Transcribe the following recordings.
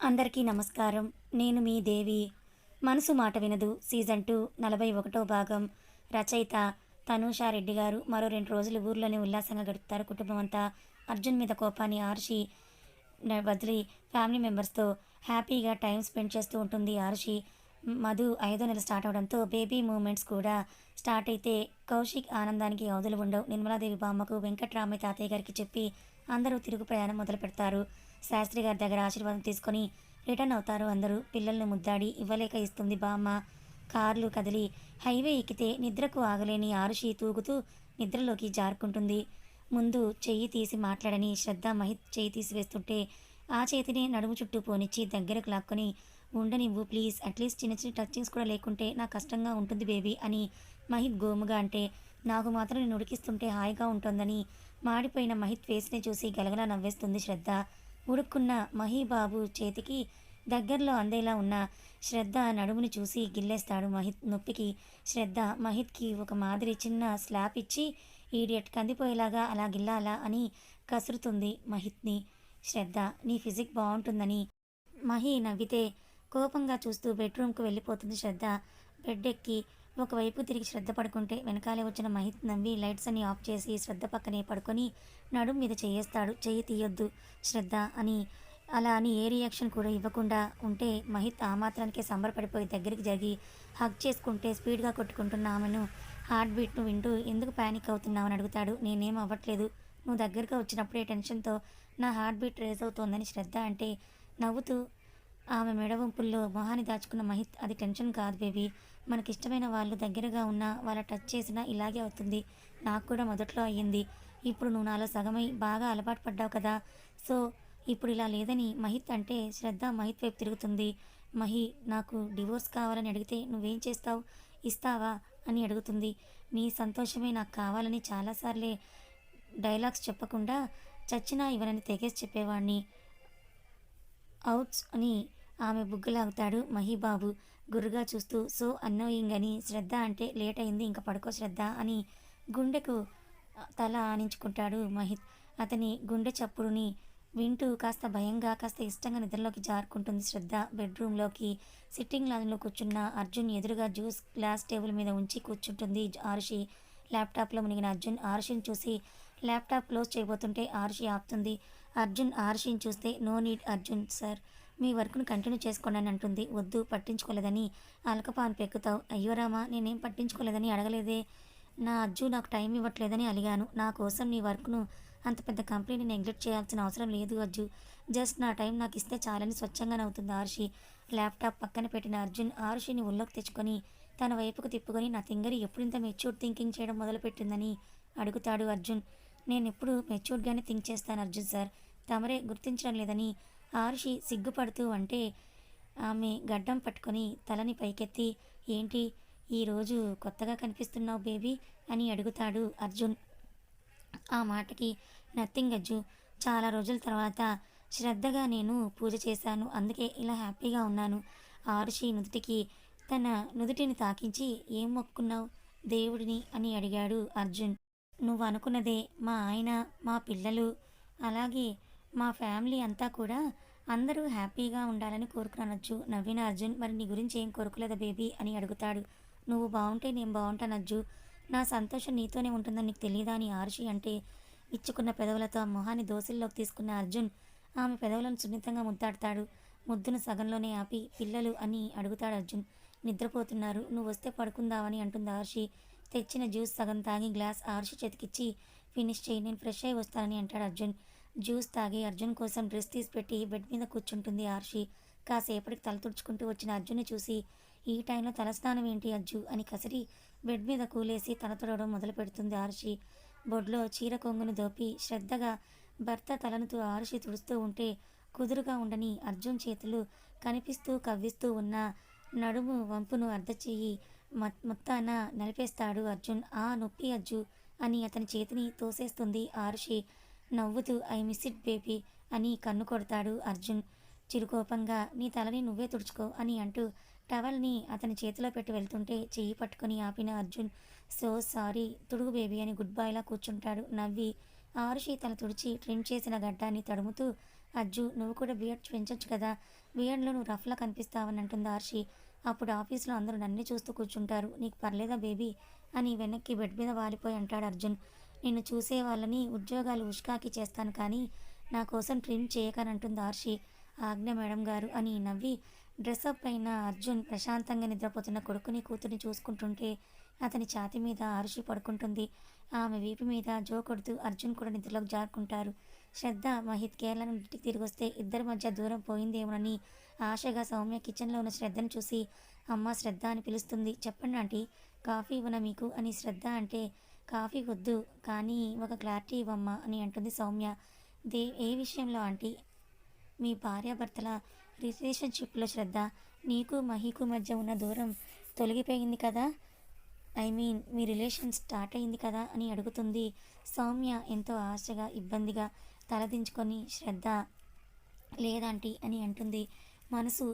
అందరికీ నమస్కారం. నేను మీ దేవి. మనసు మాట వినదు సీజన్ 2 41వ భాగం. రచయిత తనూషా రెడ్డి గారు. మరో 2 రోజులు ఊర్లోనే ఉల్లాసంగా గడుపుతారు కుటుంబం అంతా. అర్జున్ మీద కోపాన్ని ఆరుషి వదిలి ఫ్యామిలీ మెంబర్స్తో హ్యాపీగా టైం స్పెండ్ చేస్తూ ఉంటుంది ఆరుషి. మధు 5వ నెల స్టార్ట్ అవడంతో బేబీ మూమెంట్స్ కూడా స్టార్ట్ అయితే కౌశిక్ ఆనందానికి అవధులు ఉండవు. నిర్మలాదేవి బామ్మకు వెంకట్రామయ్య తాతయ్య గారికి చెప్పి అందరూ తిరుగు ప్రయాణం మొదలు పెడతారు. శాస్త్రి గారి దగ్గర ఆశీర్వాదం తీసుకొని రిటర్న్ అవుతారు అందరూ. పిల్లల్ని ముద్దాడి ఇవ్వలేక ఇస్తుంది బామ్మ. కార్లు కదిలి హైవే ఎక్కితే నిద్రకు ఆగలేని ఆరుషి తూగుతూ నిద్రలోకి జారుకుంటుంది. ముందు చెయ్యి తీసి మాట్లాడని శ్రద్ధ మహిత్ చెయ్యి తీసివేస్తుంటే ఆ చేతిని నడుము చుట్టూ పోనిచ్చి దగ్గరకు లాక్కొని ఉండనివ్వు ప్లీజ్, అట్లీస్ట్ చిన్న చిన్న టచింగ్స్ కూడా లేకుంటే నాకు కష్టంగా ఉంటుంది బేబీ అని మహిత్ గోముగా అంటే నాకు మాత్రం నేను ఉడికిస్తుంటే హాయిగా ఉంటుందని మాడిపోయిన మహిత్ ఫేస్ని చూసి గలగలా నవ్వేస్తుంది శ్రద్ధ. ఉడుక్కున్న మహీబాబు చేతికి దగ్గరలో అందేలా ఉన్న శ్రద్ధ నడుముని చూసి గిల్లేస్తాడు మహిత్. నొప్పికి శ్రద్ధ మహిత్కి ఒక మాదిరి చిన్న స్లాప్ ఇచ్చి ఈడియట్ కందిపోయేలాగా అలా గిల్లాలా అని కసురుతుంది మహిత్ని. శ్రద్ధ నీ ఫిజిక్ బాగుంటుందని మహి నవ్వితే కోపంగా చూస్తూ బెడ్రూమ్కు వెళ్ళిపోతుంది శ్రద్ధ. బెడ్ ఎక్కి ఒకవైపు తిరిగి శ్రద్ధ పడుకుంటే వెనకాలే వచ్చిన మహిత్ నవ్వి లైట్స్ అన్ని ఆఫ్ చేసి శ్రద్ధ పక్కనే పడుకొని నడుం మీద చేయేస్తాడు. చెయ్యి తీయొద్దు శ్రద్ధ అని. అలా అని ఏ రియాక్షన్ కూడా ఇవ్వకుండా ఉంటే మహిత్ ఆ మాత్రానికే సంబరపడిపోయి దగ్గరికి జరిగి హగ్ చేసుకుంటే స్పీడ్గా కొట్టుకుంటున్న ఆమెను హార్ట్ బీట్ను వింటూ ఎందుకు ప్యానిక్ అవుతున్నావని అడుగుతాడు. నేనేం అవ్వట్లేదు, నువ్వు దగ్గరగా వచ్చినప్పుడే టెన్షన్తో నా హార్ట్ బీట్ రేజ్ అవుతోందని శ్రద్ధ అంటే నవ్వుతూ ఆమె మెడవంపుల్లో మొహాన్ని దాచుకున్న మహిత్ అది టెన్షన్ కాదు బేబీ, మనకిష్టమైన వాళ్ళు దగ్గరగా ఉన్నా వాళ్ళ టచ్ చేసినా ఇలాగే అవుతుంది. నాకు కూడా మొదట్లో అయ్యింది. ఇప్పుడు నువ్వు నాలో సగమై బాగా అలవాటు పడ్డావు కదా, సో ఇప్పుడు ఇలా లేదని మహిత్ అంటే శ్రద్ధ మహిత్ వైపు తిరుగుతుంది. మహి నాకు డివోర్స్ కావాలని అడిగితే నువ్వేం చేస్తావు, ఇస్తావా అని అడుగుతుంది. నీ సంతోషమే నాకు కావాలని చాలాసార్లే డైలాగ్స్ చెప్పకుండా చచ్చినా ఇవ్వనని తెగేసి చెప్పేవాడిని. అవుట్స్ అని ఆమె బుగ్గలాగుతాడు మహీబాబు గుర్రుగా చూస్తూ. సో అన్నోయింగ్ అని శ్రద్ధ అంటే లేట్ అయింది ఇంకా పడుకో శ్రద్ధ అని గుండెకు తల ఆనించుకుంటాడు మహిత్. అతని గుండె చప్పుడుని వింటూ కాస్త భయంగా కాస్త ఇష్టంగా నిద్రలోకి జారుకుంటుంది శ్రద్ధ. బెడ్రూమ్లోకి సిట్టింగ్ లాన్లో కూర్చున్న అర్జున్ ఎదురుగా జ్యూస్ గ్లాస్ టేబుల్ మీద ఉంచి కూర్చుంటుంది ఆరుషి. ల్యాప్టాప్లో మునిగిన అర్జున్ ఆరుషిని చూసి ల్యాప్టాప్ క్లోజ్ చేయబోతుంటే ఆరుషి ఆపుతుంది. అర్జున్ ఆరుషిని చూస్తే నో నీడ్ అర్జున్ సార్, మీ వర్క్ను కంటిన్యూ చేసుకోండి అని అంటుంది. వద్దు, పట్టించుకోలేదని అలకపాను పెక్కుతావు. అయ్యో రామా, నేనేం పట్టించుకోలేదని అడగలేదే, నా అజ్జు నాకు టైం ఇవ్వట్లేదని అలిగాను. నా కోసం నీ వర్క్ను అంత పెద్ద కంపెనీని నెగ్లెక్ట్ చేయాల్సిన అవసరం లేదు అజ్జు, జస్ట్ నా టైం నాకు ఇస్తే చాలని స్వచ్ఛంగా నవ్వుతుంది ఆరుషి. ల్యాప్టాప్ పక్కన పెట్టిన అర్జున్ ఆరుషిని ఒళ్ళోకి తెచ్చుకొని తన వైపుకు తిప్పుకొని నా తింగరి ఎప్పుడు ఇంత మెచ్యూర్డ్ థింకింగ్ చేయడం మొదలుపెట్టిందని అడుగుతాడు అర్జున్. నేను ఎప్పుడు మెచ్యూర్డ్గానే థింక్ చేస్తాను అర్జున్ సార్, తమరే గుర్తించడం లేదని ఆరుషి సిగ్గుపడుతూ అంటే ఆమె గడ్డం పట్టుకొని తలని పైకెత్తి ఏంటి ఈరోజు కొత్తగా కనిపిస్తున్నావు బేబీ అని అడుగుతాడు అర్జున్. ఆ మాటకి నథింగ్ అజ్జు, చాలా రోజుల తర్వాత శ్రద్ధగా నేను పూజ చేశాను, అందుకే ఇలా హ్యాపీగా ఉన్నాను. ఆరుషి నుదుటికి తన నుదుటిని తాకించి ఏం మొక్కున్నావు దేవుడిని అని అడిగాడు అర్జున్. నువ్వు అనుకున్నదే, మా ఆయన మా పిల్లలు అలాగే మా ఫ్యామిలీ అంతా కూడా అందరూ హ్యాపీగా ఉండాలని కోరుకున్నానజ్జు. నవ్విన అర్జున్ మరి నీ గురించి ఏం కోరుకోలేదా బేబీ అని అడుగుతాడు. నువ్వు బాగుంటే నేను బాగుంటానజ్జు, నా సంతోషం నీతోనే ఉంటుందని నీకు తెలియదా అని ఆరుషి అంటే ఇచ్చుకున్న పెదవులతో ఆ మొహాన్ని దోసిల్లోకి తీసుకున్న అర్జున్ ఆమె పెదవులను సున్నితంగా ముద్దాడతాడు. ముద్దును సగంలోనే ఆపి పిల్లలు అని అడుగుతాడు అర్జున్. నిద్రపోతున్నారు, నువ్వు వస్తే పడుకుందామని అంటుంది ఆరుషి. తెచ్చిన జ్యూస్ సగం తాగి గ్లాస్ ఆరుషి చేతికిచ్చి ఫినిష్ చేయి, నేను ఫ్రెష్ అయి వస్తానని అంటాడు అర్జున్. జ్యూస్ తాగి అర్జున్ కోసం డ్రెస్ తీసి పెట్టి బెడ్ మీద కూర్చుంటుంది ఆరుషి. కాసేపటికి తల తుడుచుకుంటూ వచ్చిన అర్జున్ని చూసి ఈ టైంలో తలస్నానం ఏంటి అజ్జు అని కసిరి బెడ్ మీద కూలేసి తల తొడవడం మొదలు పెడుతుంది ఆరుషి. బొడ్లో చీర కొంగును దోపి శ్రద్ధగా భర్త తలను ఆరుషి తుడుస్తూ ఉంటే కుదురుగా ఉండని అర్జున్ చేతులు కనిపిస్తూ కవ్విస్తూ ఉన్న నడుము వంపును అర్ధచెయ్యి మొత్తాన నలిపేస్తాడు అర్జున్. ఆ నొప్పి అజ్జు అని అతని చేతిని తోసేస్తుంది ఆరుషి. నవ్వుతూ ఐ మిస్ ఇట్ బేబీ అని కన్ను కొడతాడు అర్జున్ చిరుకోపంగా. నీ తలని నువ్వే తుడుచుకో అని అంటూ టవల్ని అతని చేతిలో పెట్టి వెళ్తుంటే చెయ్యి పట్టుకొని ఆపిన అర్జున్ సో సారీ తుడుగు బేబీ అని గుడ్ బాయ్లా కూర్చుంటాడు. నవ్వి ఆరుషి తల తుడిచి ట్రిమ్ చేసిన గడ్డాన్ని తడుముతూ అజ్జు నువ్వు కూడా బియర్డ్ పెంచొచ్చు కదా, బియర్డ్లో నువ్వు రఫ్లా కనిపిస్తావని అంటుంది ఆర్షి. అప్పుడు ఆఫీస్లో అందరూ నన్నే చూస్తూ కూర్చుంటారు, నీకు పర్లేదా బేబీ అని వెనక్కి బెడ్ మీద వాలిపోయి అంటాడు అర్జున్. నిన్ను చూసే వాళ్ళని ఉద్యోగాలు ఉష్కాకి చేస్తాను కానీ నా కోసం ట్రిమ్ చేయకనంటుంది ఆర్షి. ఆజ్ఞ మేడం గారు అని నవ్వి డ్రెస్అప్ అయిన అర్జున్ ప్రశాంతంగా నిద్రపోతున్న కొడుకుని కూతుర్ని చూసుకుంటుంటే అతని ఛాతీ మీద ఆరుషి పడుకుంటుంది. ఆమె వీపు మీద జో కొడుతూ అర్జున్ కూడా నిద్రలోకి జారుకుంటారు. శ్రద్ధ మహిత్ కేరళ నుండి ఇంటికి తిరిగి వస్తే ఇద్దరి మధ్య దూరం పోయిందేమోనని ఆశగా సౌమ్య కిచెన్లో ఉన్న శ్రద్ధను చూసి అమ్మ శ్రద్ధ అని పిలుస్తుంది. చెప్పండి ఆంటీ, కాఫీ ఇవ్వనా మీకు అని శ్రద్ధ అంటే కాఫీ వద్దు కానీ ఒక క్లారిటీ ఇవ్వమ్మా అని అంటుంది సౌమ్య. ఏ విషయంలో ఆంటీ? మీ భార్యాభర్తల రిలేషన్షిప్లో శ్రద్ధ, నీకు మహికు మధ్య ఉన్న దూరం తొలగిపోయింది కదా, I mean me relation start అయింది కదా అని అడుగుతుంది. సౌమ్య ఎంతో ఆశగా ఇబ్బందిగా తలదించుకొని శ్రద్ధ లేదంటీ అని అంటుంది. మనసు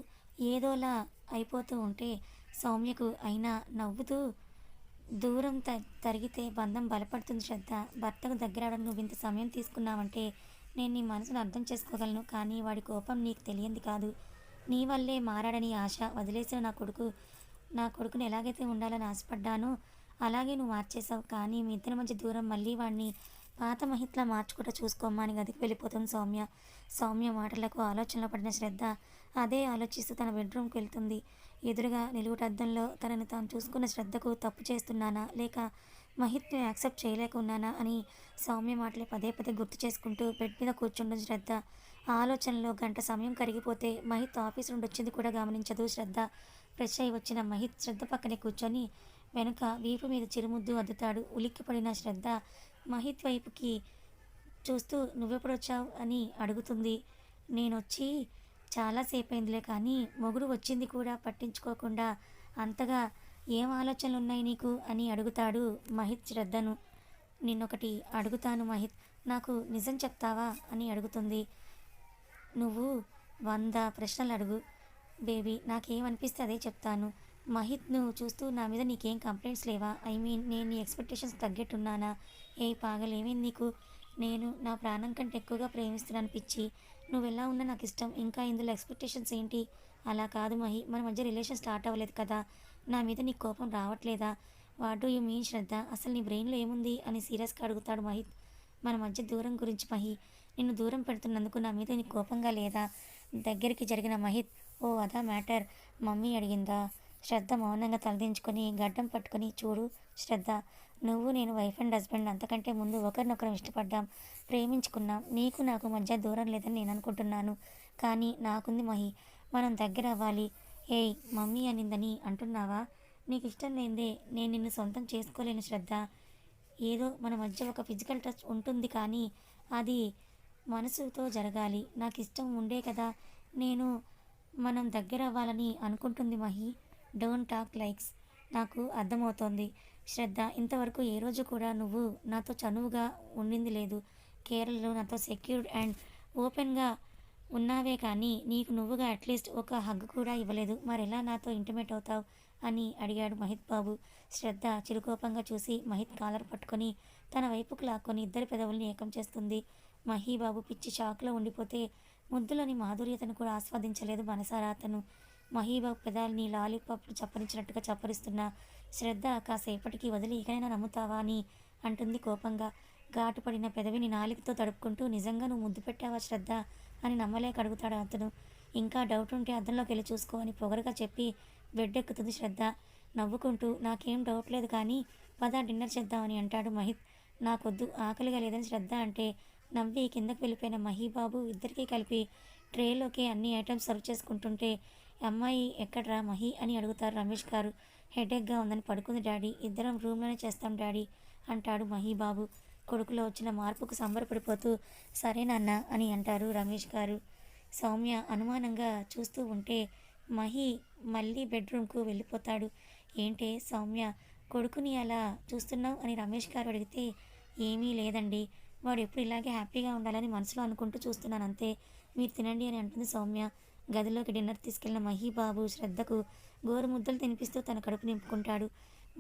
ఏదోలా అయిపోతూ ఉంటే సౌమ్యకు అయినా నవ్వుతూ దూరం తరిగితే బంధం బలపడుతుంది శ్రద్ధ. భర్తకు దగ్గరవడం నువ్వు ఇంత సమయం తీసుకున్నావంటే నేను నీ మనసును అర్థం చేసుకోగలను కానీ వాడి కోపం నీకు తెలియంది కాదు. నీ వల్లే మారాడని ఆశ వదిలేసిన నా కొడుకుని ఎలాగైతే ఉండాలని ఆశపడ్డానో అలాగే నువ్వు మార్చేశావు. కానీ మీ ఇద్దరి మధ్య దూరం మళ్ళీ వాడిని పాత మహిత్లా మార్చుకుంటూ చూసుకోమ్మా అని గదికి వెళ్ళిపోతుంది సౌమ్య. సౌమ్య మాటలకు ఆలోచనలో పడిన శ్రద్ధ అదే ఆలోచిస్తూ తన బెడ్రూమ్కి వెళ్తుంది. ఎదురుగా నిలువుటద్దంలో తనని తాను చూసుకున్న శ్రద్ధకు తప్పు చేస్తున్నానా లేక మహిత్ని యాక్సెప్ట్ చేయలేకున్నానా అని సౌమ్య మాటలే పదే పదే గుర్తు చేసుకుంటూ బెడ్ మీద కూర్చుంటుంది శ్రద్ధ. ఆలోచనలో గంట సమయం కరిగిపోతే మహిత్ ఆఫీస్ నుండి వచ్చింది కూడా గమనించదు శ్రద్ధ. ఫ్రెష్ అయి వచ్చిన మహిత్ శ్రద్ధ పక్కనే కూర్చొని వెనుక వీపు మీద చిరుముద్దు అద్దుతాడు. ఉలిక్కిపడిన శ్రద్ధ మహిత్ వైపుకి చూస్తూ నువ్వెప్పుడొచ్చావు అని అడుగుతుంది. నేనొచ్చి చాలాసేపు అయిందిలే కానీ మొగుడు వచ్చింది కూడా పట్టించుకోకుండా అంతగా ఏం ఆలోచనలు ఉన్నాయి నీకు అని అడుగుతాడు మహిత్ శ్రద్ధను. నిన్నొకటి అడుగుతాను మహిత్, నాకు నిజం చెప్తావా అని అడుగుతుంది. నువ్వు 100 ప్రశ్నలు అడుగు బేబీ, నాకేమనిపిస్తే అదే చెప్తాను. మహిత్ను చూస్తూ నా మీద నీకేం కంప్లైంట్స్ లేవా? ఐ మీన్ నేను నీ ఎక్స్పెక్టేషన్స్ తగ్గట్టున్నానా? ఏ పాగలేమేంది నీకు? నేను నా ప్రాణం కంటే ఎక్కువగా ప్రేమిస్తున్నాను పిచ్చి. నువ్వెలా ఉన్నా నాకు ఇష్టం. ఇంకా ఇందులో ఎక్స్పెక్టేషన్స్ ఏంటి? అలా కాదు మహి, మన మధ్య రిలేషన్ స్టార్ట్ అవ్వలేదు కదా, నా మీద నీకు కోపం రావట్లేదా? వాట్ డూ యూ మీన్ శ్రద్ధ? అసలు నీ బ్రెయిన్లో ఏముంది అని సీరియస్గా అడుగుతాడు మహిత్. మన మధ్య దూరం గురించి మహి, నిన్ను దూరం పెడుతున్నందుకు నా మీద నీకు కోపంగా లేదా? దగ్గరికి జరిగిన మహిత్, ఓ అదా మ్యాటర్, మమ్మీ అడిగిందా? శ్రద్ధ మౌనంగా తలదించుకొని గడ్డం పట్టుకొని, చూడు శ్రద్ధ, నువ్వు నేను వైఫ్ అండ్ హస్బెండ్, అంతకంటే ముందు ఒకరినొకరం ఇష్టపడ్డాం, ప్రేమించుకున్నాం. నీకు నాకు మధ్య దూరం లేదని నేను అనుకుంటున్నాను కానీ నాకుంది మహి, మనం దగ్గర అవ్వాలి. ఏయ్ మమ్మీ అనిందని అంటున్నావా? నీకు ఇష్టం లేదే నేను నిన్ను సొంతం చేసుకోలేను శ్రద్ధ. ఏదో మన మధ్య ఒక ఫిజికల్ టచ్ ఉంటుంది కానీ అది మనసుతో జరగాలి. నాకు ఇష్టం ఉండే కదా నేను మనం దగ్గర అవ్వాలని అనుకుంటుంది మహి. Don't talk likes. నాకు అర్థమవుతోంది శ్రద్ధ, ఇంతవరకు ఏ రోజు కూడా నువ్వు నాతో చనువుగా ఉండింది లేదు. కేరళలో నాతో సెక్యూర్డ్ అండ్ ఓపెన్గా ఉన్నావే కానీ నీకు నువ్వుగా అట్లీస్ట్ ఒక హగ్ కూడా ఇవ్వలేదు. మరెలా నాతో ఇంటిమేట్ అవుతావు అని అడిగాడు మహిత్ బాబు. శ్రద్ధ చిరుకోపంగా చూసి మహిత్ కాలర్ పట్టుకొని తన వైపుకు లాక్కొని ఇద్దరి పెదవుల్ని ఏకం చేస్తుంది. మహీబాబు పిచ్చి షాక్లో ఉండిపోతే ముద్దులోని మాధుర్యతను కూడా ఆస్వాదించలేదు మనసారా అతను. మహీబాబు పెదాల్ని లాలీపాప్లు చప్పరించినట్టుగా చప్పరిస్తున్న శ్రద్ధ కాసేపటికి వదిలి ఇకనైనా నమ్ముతావా అని అంటుంది కోపంగా. ఘాటుపడిన పెదవిని నాలుకతో తడుపుకుంటూ, నిజంగా నువ్వు ముద్దు పెట్టావా శ్రద్ధ అని నమ్మలేక అడుగుతాడు అతను. ఇంకా డౌట్ ఉంటే అద్దంలోకి వెళ్ళి చూసుకో అని పొగరుగా చెప్పి బెడ్ ఎక్కుతుంది శ్రద్ధ. నవ్వుకుంటూ నాకేం డౌట్ లేదు కానీ పద డిన్నర్ చేద్దామని అంటాడు మహిత్. నాకొద్దు, ఆకలిగా లేదని శ్రద్ధ అంటే నవ్వి కిందకు వెళ్ళిపోయిన మహీబాబు ఇద్దరికీ కలిపి ట్రేలోకి అన్ని ఐటమ్స్ సర్వ్ చేసుకుంటుంటే, అమ్మాయి ఎక్కడ్రా మహి అని అడుగుతారు రమేష్ గారు. హెడేక్గా ఉందని పడుకుంది డాడీ, ఇద్దరం రూమ్లోనే చేస్తాం డాడీ అంటాడు మహీబాబు. కొడుకులో వచ్చిన మార్పుకు సంబరపడిపోతూ సరే నాన్న అని అంటారు రమేష్ గారు. సౌమ్య అనుమానంగా చూస్తూ ఉంటే మహి మళ్ళీ బెడ్రూమ్కు వెళ్ళిపోతాడు. ఏంటే సౌమ్య, కొడుకుని అలా చూస్తున్నావు అని రమేష్ గారు అడిగితే, ఏమీ లేదండి, వాడు ఎప్పుడు ఇలాగే హ్యాపీగా ఉండాలని మనసులో అనుకుంటూ చూస్తున్నాను అంతే, మీరు తినండి అని అంటుంది సౌమ్య. గదిలోకి డిన్నర్ తీసుకెళ్లిన మహీబాబు శ్రద్ధకు గోరు ముద్దలు తినిపిస్తూ తన కడుపు నింపుకుంటాడు.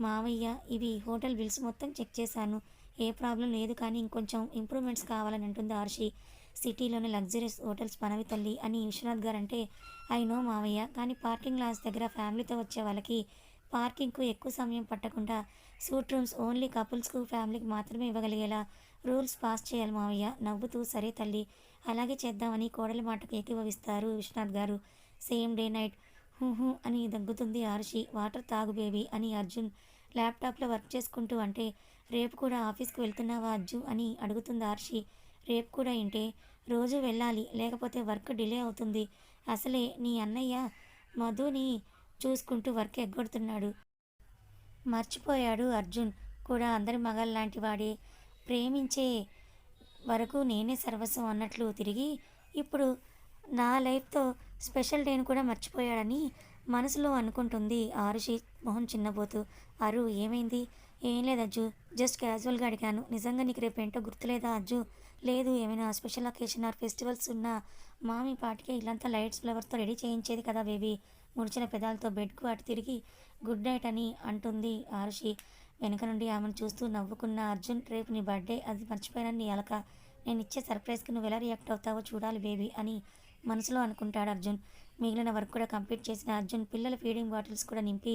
మావయ్య, ఇవి హోటల్ బిల్స్ మొత్తం చెక్ చేశాను, ఏ ప్రాబ్లం లేదు కానీ ఇంకొంచెం ఇంప్రూవ్మెంట్స్ కావాలని అంటుంది ఆర్షి. సిటీలోని లగ్జరీస్ హోటల్స్ పనవి తల్లి అని విశ్వనాథ్ గారు అంటే, ఐ నో మావయ్య, కానీ పార్కింగ్ లాట్స్ దగ్గర ఫ్యామిలీతో వచ్చే వాళ్ళకి పార్కింగ్కు ఎక్కువ సమయం పట్టకుండా సూట్ రూమ్స్ ఓన్లీ కపుల్స్కు ఫ్యామిలీకి మాత్రమే ఇవ్వగలిగేలా రూల్స్ పాస్ చేయాలి మావయ్య. నవ్వుతూ సరే తల్లి, అలాగే చేద్దామని కోడలి మాటకు ఏకీభవిస్తారు విశ్వనాథ్ గారు. Same day night. హూ అని దగ్గుతుంది ఆరుషి. వాటర్ తాగు బేబీ అని అర్జున్ ల్యాప్టాప్లో వర్క్ చేసుకుంటూ అంటే, రేపు కూడా ఆఫీస్కి వెళ్తున్నావా అజ్జు అని అడుగుతుంది ఆర్షి. రేపు కూడా ఏంటే, రోజు వెళ్ళాలి, లేకపోతే వర్క్ డిలే అవుతుంది. అసలే నీ అన్నయ్య మధుని చూసుకుంటూ వర్క్ ఎగ్గొడుతున్నాడు. మర్చిపోయాడు అర్జున్ కూడా అందరి మగాళ్ళలాంటి వాడే. ప్రేమించే వరకు నేనే సర్వస్వం అన్నట్లు తిరిగి ఇప్పుడు నా లైఫ్తో స్పెషల్ డేని కూడా మర్చిపోయాడని మనసులో అనుకుంటుంది ఆరుషి మొహం చిన్నబోతూ. అరు ఏమైంది? ఏం లేదు అజ్జు, జస్ట్ క్యాజువల్గా అడిగాను. నిజంగా నీకు రేపు ఏంటో గుర్తులేదా అజ్జు? లేదు, ఏమైనా స్పెషల్ అకేషన్ ఆర్ ఫెస్టివల్స్ ఉన్నా మామి పాటికే ఇల్లంతా లైట్స్ ఫ్లవర్స్తో రెడీ చేయించేది కదా బేబీ. ముడిచిన పెదాలతో బెడ్కు అటు తిరిగి గుడ్ నైట్ అని అంటుంది ఆరుషి. వెనక నుండి ఆమెను చూస్తూ నవ్వుకున్న అర్జున్, రేపు నీ బర్త్డే, అది మర్చిపోయానని నీ అలక. నేను ఇచ్చే సర్ప్రైజ్కి నువ్వు ఎలా రియాక్ట్ అవుతావో చూడాలి బేబీ అని మనసులో అనుకుంటాడు అర్జున్. మిగిలిన వర్క్ కూడా కంప్లీట్ చేసిన అర్జున్ పిల్లల ఫీడింగ్ బాటిల్స్ కూడా నింపి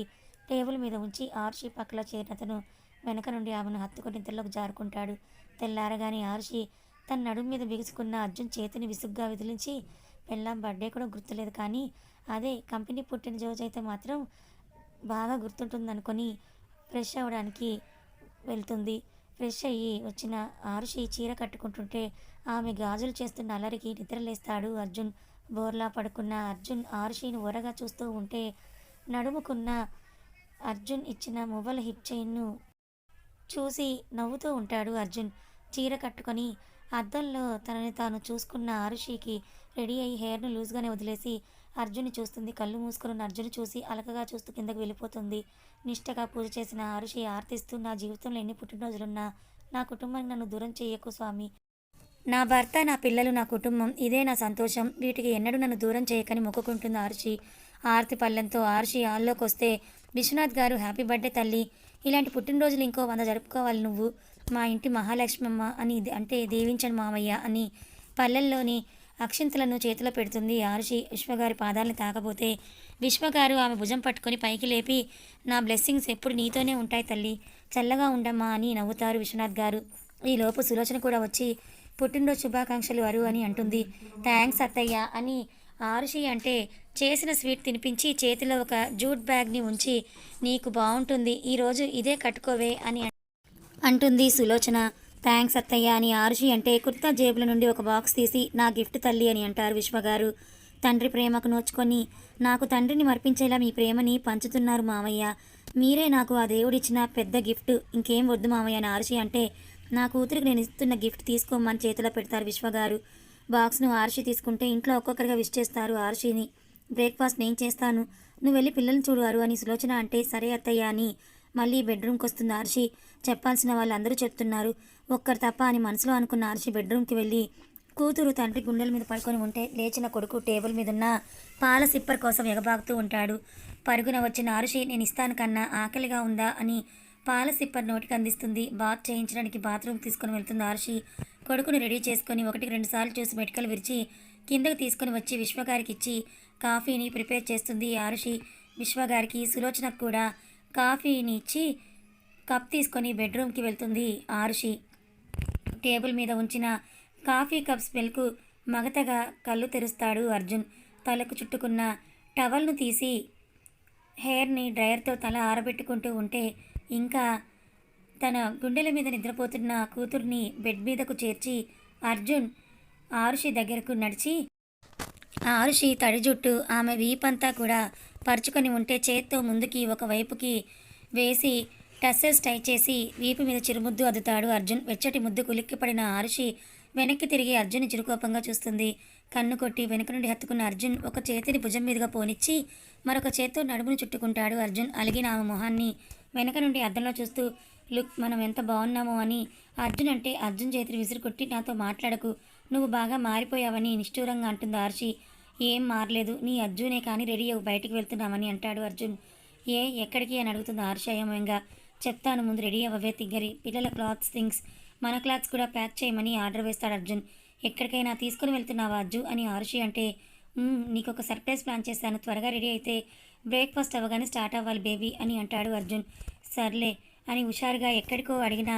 టేబుల్ మీద ఉంచి ఆరుషి పక్కలో చేరిన అతను వెనక నుండి ఆమెను హత్తుకొని నిద్రలోకి జారుకుంటాడు. తెల్లారగానే ఆరుషి తన నడుము మీద బిగుసుకున్న అర్జున్ చేతిని విసుగ్గా విదిలించి, పెళ్ళాం బర్త్డే కూడా గుర్తులేదు కానీ అదే కంపెనీ పుట్టినరోజు అయితే మాత్రం బాగా గుర్తుంటుందనుకొని ఫ్రెష్ అవ్వడానికి వెళ్తుంది. ఫ్రెష్ అయ్యి వచ్చిన ఆరుషి చీర కట్టుకుంటుంటే ఆమె గాజులు చేస్తున్న అల్లరికి నిద్రలేస్తాడు అర్జున్. బోర్లా పడుకున్న అర్జున్ ఆరుషిని ఓరగా చూస్తూ ఉంటే నడుముకున్న అర్జున్ ఇచ్చిన మొబైల్ హిప్ చైన్ను చూసి నవ్వుతూ ఉంటాడు అర్జున్. చీర కట్టుకొని అద్దంలో తనని తాను చూసుకున్న ఆరుషికి రెడీ అయ్యి హెయిర్ను లూజ్గానే వదిలేసి అర్జున్ని చూస్తుంది. కళ్ళు మూసుకున్న అర్జున్ చూసి అలకగా చూస్తూ కిందకు వెళ్ళిపోతుంది. నిష్టగా పూజ చేసిన ఆరుషి ఆర్తిస్తూ, నా జీవితంలో ఎన్ని పుట్టినరోజులున్నా నా కుటుంబానికి నన్ను దూరం చేయకు స్వామి. నా భర్త, నా పిల్లలు, నా కుటుంబం, ఇదే నా సంతోషం. వీటికి ఎన్నడూ నన్ను దూరం చేయకని మొక్కుకుంటుంది ఆరుషి. ఆర్తి పళ్ళంతో ఆరుషి హాల్లోకి వస్తే విశ్వనాథ్ గారు, హ్యాపీ బర్త్డే తల్లి, ఇలాంటి పుట్టినరోజులు ఇంకో 100 జరుపుకోవాలి నువ్వు, మా ఇంటి మహాలక్ష్మమ్మ అని అంటే దీవించండి మామయ్య అని పల్లెల్లోని అక్షింతలను చేతిలో పెడుతుంది ఆరుషి. విశ్వగారి పాదాలను తాకపోతే విశ్వగారు ఆమె భుజం పట్టుకొని పైకి లేపి, నా బ్లెస్సింగ్స్ ఎప్పుడు నీతోనే ఉంటాయి తల్లి, చల్లగా ఉండమ్మా అని నవ్వుతారు విశ్వనాథ్ గారు. ఈలోపు సులోచన కూడా వచ్చి పుట్టినరోజు శుభాకాంక్షలు అరు అని అంటుంది. థ్యాంక్స్ అత్తయ్య అని ఆరుషి అంటే చేసిన స్వీట్ తినిపించి చేతిలో ఒక జూట్ బ్యాగ్ని ఉంచి, నీకు బాగుంటుంది, ఈరోజు ఇదే కట్టుకోవే అని అంటుంది సులోచన. థ్యాంక్స్ అత్తయ్య అని ఆరుషి అంటే కుర్తా జేబుల నుండి ఒక బాక్స్ తీసి, నా గిఫ్ట్ తల్లి అని అంటారు విశ్వగారు. తండ్రి ప్రేమకు నోచుకొని నాకు తండ్రిని మర్పించేలా మీ ప్రేమని పంచుతున్నారు మామయ్య, మీరే నాకు ఆ దేవుడిచ్చిన పెద్ద గిఫ్ట్, ఇంకేం వద్దు మామయ్య అని ఆరుషి అంటే, నా కూతురికి నేను ఇస్తున్న గిఫ్ట్ తీసుకోమని చేతిలో పెడతారు విశ్వగారు. బాక్స్ను ఆరుషి తీసుకుంటే ఇంట్లో ఒక్కొక్కరిగా విష్ చేస్తారు ఆరుషిని. బ్రేక్ఫాస్ట్ నేను చేస్తాను, నువ్వు వెళ్ళి పిల్లల్ని చూడువారు అని సులోచన అంటే, సరే అత్తయ్య అని మళ్ళీ బెడ్రూమ్కి వస్తుంది ఆరుషి. చెప్పాల్సిన వాళ్ళందరూ చెప్తున్నారు, ఒక్కరు తప్ప అని మనసులో అనుకున్న ఆరుషి బెడ్రూమ్కి వెళ్ళి కూతురు తండ్రి గుండెల మీద పడుకొని ఉంటే లేచిన కొడుకు టేబుల్ మీద ఉన్న పాల సిప్పర్ కోసం ఎగబాగుతూ ఉంటాడు. పరుగున వచ్చిన ఆరుషి, నేను ఇస్తాను కన్నా, ఆకలిగా ఉందా అని పాల సిప్పర్ నోటికి అందిస్తుంది. బాత్ చేయించడానికి బాత్రూమ్ తీసుకుని వెళ్తుంది ఆరుషి. కొడుకుని రెడీ చేసుకొని 1-2 సార్లు చూసి మెటికలు విరిచి కిందకు తీసుకుని వచ్చి విశ్వగారికి ఇచ్చి కాఫీని ప్రిపేర్ చేస్తుంది ఆరుషి. విశ్వగారికి, సులోచనకు కూడా కాఫీని ఇచ్చి కప్ తీసుకొని బెడ్రూమ్కి వెళ్తుంది ఆరుషి. టేబుల్ మీద ఉంచిన కాఫీ కప్ స్మెల్కు మగతగా కళ్ళు తెరుస్తాడు అర్జున్. తలకు చుట్టుకున్న టవల్ను తీసి హెయిర్ని డ్రయర్తో తల ఆరబెట్టుకుంటూ ఉంటే, ఇంకా తన గుండెల మీద నిద్రపోతున్న కూతుర్ని బెడ్ మీదకు చేర్చి అర్జున్ ఆరుషి దగ్గరకు నడిచి, ఆరుషి తడి జుట్టు ఆమె వీపంతా కూడా పరుచుకొని ఉంటే చేత్తో ముందుకి ఒకవైపుకి వేసి టస్సెస్ టై చేసి వీపు మీద చిరుముద్దు అద్దుతాడు అర్జున్. వెచ్చటి ముద్దు కులిక్కిపడిన ఆరుషి వెనక్కి తిరిగి అర్జున్ని చిరుకోపంగా చూస్తుంది. కన్ను కొట్టి వెనుక నుండి హత్తుకున్న అర్జున్ ఒక చేతిని భుజం మీదుగా పోనిచ్చి మరొక చేత్తో నడుమును చుట్టుకుంటాడు అర్జున్. అలిగిన ఆమె మొహాన్ని వెనక నుండి అద్దంలో చూస్తూ, లుక్, మనం ఎంత బాగున్నామో అని అర్జున్ అంటే అర్జున్ చేతిని విసిరుకొట్టి, నాతో మాట్లాడకు, నువ్వు బాగా మారిపోయావని నిష్ఠూరంగా అంటుంది ఆరుషి. ఏం మారలేదు, నీ అర్జునే కానీ, రెడీ అవ్వు, బయటికి వెళ్తున్నామని అంటాడు అర్జున్. ఎక్కడికి అని అడుగుతుంది ఆరుషి అయోమయంగా. చెప్తాను, ముందు రెడీ అవ్వవే తిగ్గరి, పిల్లల క్లాత్స్ థింగ్స్, మన క్లాత్స్ కూడా ప్యాక్ చేయమని ఆర్డర్ వేస్తాడు అర్జున్. ఎక్కడికైనా తీసుకుని వెళ్తున్నావా అజ్జు అని ఆరుషి అంటే, నీకు ఒక సర్ప్రైజ్ ప్లాన్ చేశాను, త్వరగా రెడీ అయితే బ్రేక్ఫాస్ట్ అవ్వగానే స్టార్ట్ అవ్వాలి బేబీ అని అంటాడు అర్జున్. సర్లే అని హుషారుగా ఎక్కడికో అడిగినా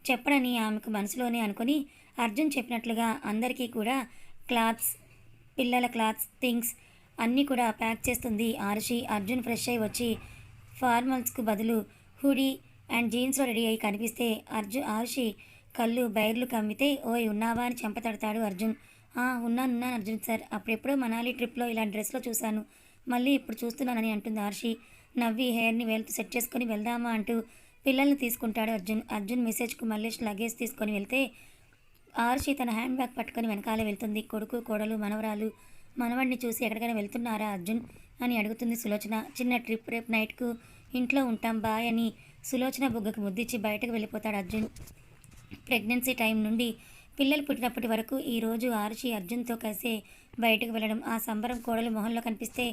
చెప్పడని ఆమెకు మనసులోనే అనుకుని అర్జున్ చెప్పినట్లుగా అందరికీ కూడా క్లాత్స్, పిల్లల క్లాత్స్, థింగ్స్ అన్నీ కూడా ప్యాక్ చేస్తుంది ఆరుషి. అర్జున్ ఫ్రెష్ అయ్యి వచ్చి ఫార్మల్స్కు బదులు హుడీ అండ్ జీన్స్లో రెడీ అయ్యి కనిపిస్తే ఆరుషి కళ్ళు బైర్లు కమ్మితే, ఓయ్ ఉన్నావా అని చెంపతడతాడు అర్జున్. ఉన్నాను అర్జున్ సార్, అప్పుడెప్పుడో మనాలి ట్రిప్లో ఇలాంటి డ్రెస్లో చూశాను, మళ్ళీ ఇప్పుడు చూస్తున్నానని అంటుంది ఆరుషి. నవ్వి హెయిర్ని వేలుతో సెట్ చేసుకొని వెళ్దామా అంటూ పిల్లల్ని తీసుకుంటాడు అర్జున్. అర్జున్ మెసేజ్కు మల్లేష్ లగేజ్ తీసుకొని వెళ్తే ఆరుషి తన హ్యాండ్ బ్యాగ్ పట్టుకొని వెనకాలే వెళ్తుంది. కొడుకు, కోడలు, మనవరాలు, మనవడిని చూసి ఎక్కడికైనా వెళ్తున్నారా అర్జున్ అని అడుగుతుంది సులోచన. చిన్న ట్రిప్, రేపు నైట్కు ఇంట్లో ఉంటాం బాయ్ అని సులోచన బుగ్గకు ముద్దిచ్చి బయటకు వెళ్ళిపోతాడు అర్జున్. ప్రెగ్నెన్సీ టైం నుండి పిల్లలు పుట్టినప్పటి వరకు ఈరోజు ఆరుషి అర్జున్తో కలిసే బయటకు వెళ్ళడం. ఆ సంబరం కోడలు మొహంలో కనిపిస్తే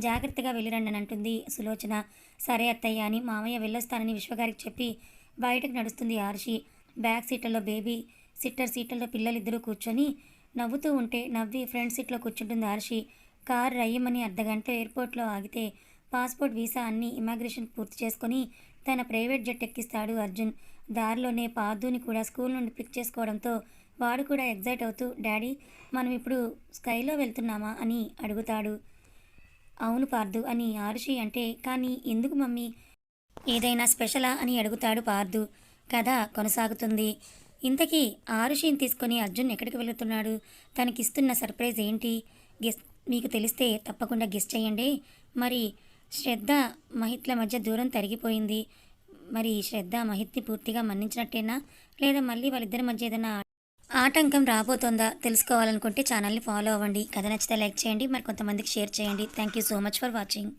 జాగ్రత్తగా వెళ్ళిరండి అని అంటుంది సులోచన. సరే అత్తయ్య అని మామయ్య వెళ్ళొస్తానని విశ్వగారికి చెప్పి బయటకు నడుస్తుంది ఆరుషి. బ్యాక్ సీట్లలో బేబీ, సిట్టర్ సీట్లలో పిల్లలిద్దరూ కూర్చొని నవ్వుతూ ఉంటే నవ్వి ఫ్రంట్ సీట్లో కూర్చుంటుంది ఆరుషి. కారు రయ్యమని అర్ధగంట ఎయిర్పోర్ట్లో ఆగితే పాస్పోర్ట్, వీసా అన్నీ ఇమిగ్రేషన్ పూర్తి చేసుకొని తన ప్రైవేట్ జెట్ ఎక్కిస్తాడు అర్జున్. దారిలోనే పార్థుని కూడా స్కూల్ నుండి పిక్ చేసుకోవడంతో వాడు కూడా ఎగ్జైట్ అవుతూ, డాడీ మనం ఇప్పుడు స్కైలో వెళ్తున్నామా అని అడుగుతాడు. అవును పార్థు అని ఆరుషి అంటే, కానీ ఎందుకు మమ్మీ, ఏదైనా స్పెషలా అని అడుగుతాడు పార్థు. కథ కొనసాగుతుంది. ఇంతకీ ఆరుషిని తీసుకొని అర్జున్ ఎక్కడికి వెళుతున్నాడు, తనకిస్తున్న సర్ప్రైజ్ ఏంటి, గెస్ మీకు తెలిస్తే తప్పకుండా గెస్ చేయండి. మరి శ్రద్ధ మహిత్ల మధ్య దూరం తరిగిపోయింది. మరి శ్రద్ధ మహిత్ని పూర్తిగా మన్నించినట్టేనా, లేదా మళ్ళీ వాళ్ళిద్దరి మధ్య ఏదైనా ఆటంకం రాబోతోందా తెలుసుకోవాలనుకుంటే ఛానల్ని ఫాలో అవ్వండి. కథ నచ్చితే లైక్ చేయండి, మరి కొంతమందికి షేర్ చేయండి. Thank you so much for watching.